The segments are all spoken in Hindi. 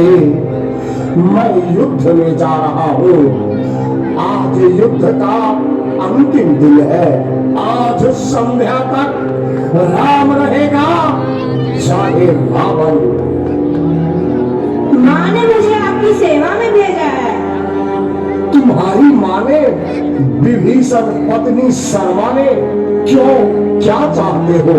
से मैं युद्ध में जा रहा हूँ। आज युद्ध का अंतिम दिन है। आज संध्या तक राम रहेगा चाहे रावण। माँ ने मुझे आपकी सेवा में भेजा है। तुम्हारी माँ ने विभीषण पत्नी शर्मा ने क्यों, क्या चाहते हो?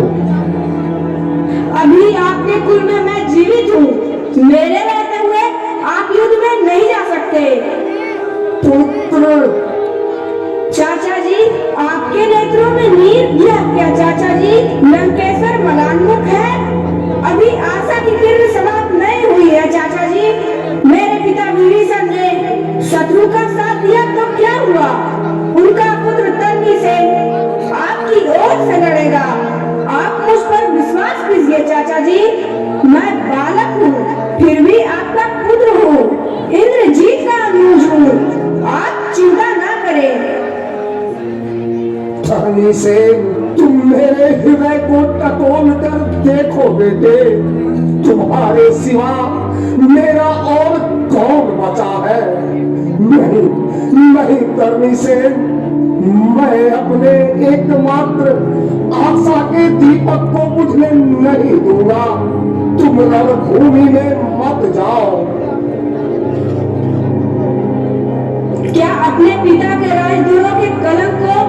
अभी आपके कुल में मैं जीवित हूँ। मेरे रहते हुए आप युद्ध में नहीं जा सकते। पुत्र, चाचा जी, आपके नेत्रों में नीर यह क्या चाचा जी? लंकेश्वर मलान्मुख है। अभी आशा की किरण समाप्त नहीं हुई है चाचा जी। मेरे पिता विभीषण ने शत्रु का साथ दिया तो क्या हुआ? उनका पुत्र तन्वी से आपकी ओर से लड़ेगा। आप मुझ पर विश्वास कीजिए चाचा जी। मैं बालक हूँ, फिर भी आपका पुत्र हूँ, इंद्रजीत का अनुज हूँ। आप चिंता ना करें। धरनी से तुम मेरे हृदय को टटोल कर देखो बेटे। तुम्हारे सिवा मेरा और कौन बचा है? नहीं नहीं धरनी से, मैं अपने एकमात्र आशा के दीपक को बुझने नहीं दूंगा। तुम रणभूमि में मत जाओ। क्या अपने पिता के राजद्रोह के कलंक को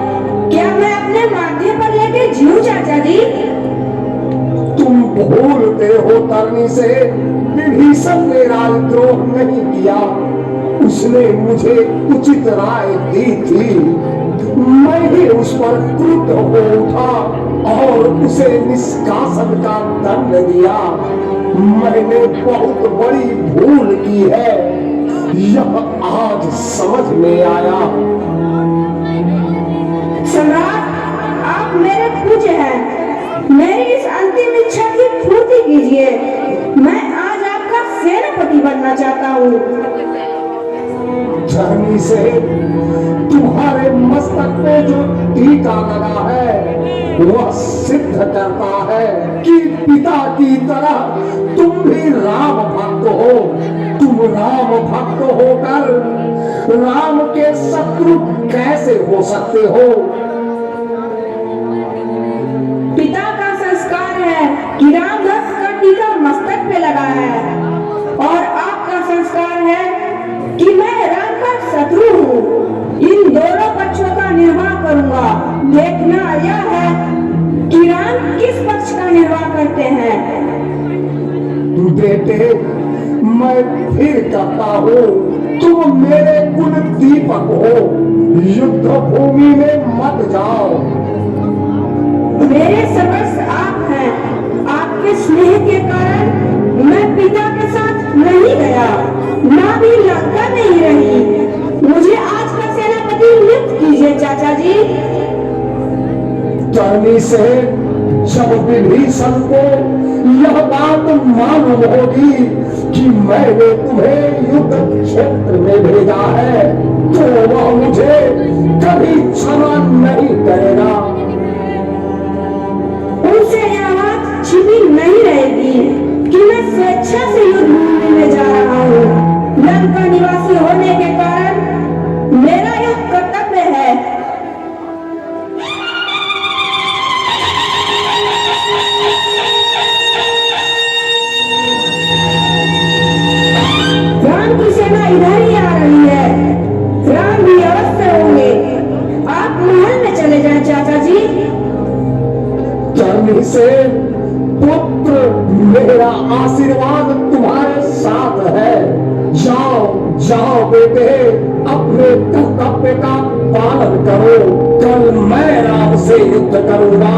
क्या मैं अपने माथे पर लेके जीऊं चाचा जी? तुम भूलते हो तरनी से, विभीषण ने राजद्रोह नहीं किया। उसने मुझे उचित राय दी थी। मैं ही उस पर क्रुद्ध हो उठा और उसे निष्कासन का दंड दिया। मैंने बहुत बड़ी भूल की है, यह आज समझ में आया। सम्राट, आप मेरे पूज्य हैं। मेरी इस अंतिम इच्छा की पूर्ति कीजिए। मैं आज आपका सेनापति बनना चाहता हूँ। धरनी से तुम्हारे मस्तक पे जो टीका लगा है वह सिद्ध करता है कि पिता की तरह तुम भी राम भक्त हो। तुम राम भक्त होकर राम के शत्रु कैसे हो सकते हो? पिता का संस्कार है कि राम भक्त का टीका मस्तक पे लगा है, और आपका संस्कार है कि मैं राम का शत्रु हूँ। इन दोनों पक्षों का निर्वाह करूंगा। देखना यह है कि राम किस पक्ष का निर्वाह करते हैं। बेटे, मैं फिर कहता हूँ, तुम मेरे कुल दीपक हो। युद्ध भूमि में मत जाओ। मेरे सर्वस्व आप हैं। आपके स्नेह के कारण मैं पिता के साथ नहीं गया, ना भी लंका नहीं रही। मुझे आज का सेनापति नियुक्त कीजिए चाचा जी। धरनी से जब विभीषण को यह बात मालूम होगी कि मैंने तुम्हें युद्ध क्षेत्र में भेजा है, तो वह मुझे कभी क्षमा नहीं करेगा। उनसे यह बात छिपी नहीं रहेगी कि मैं स्वेच्छा से युद्ध भूमि में जा रहा हूँ। लंका निवासी होने के कारण मेरा यह कर्तव्य है। राम की सेना इधर ही आ रही है। राम भी अवश्य होंगे। आप महल में चले जाएं चाचा जी। धरनी से पुत्र, मेरा आशीर्वाद तुम्हारे साथ है। जाओ जाओ बेटे, अपने कर्तव्य का पालन करो। कल मैं राम से युद्ध करूंगा।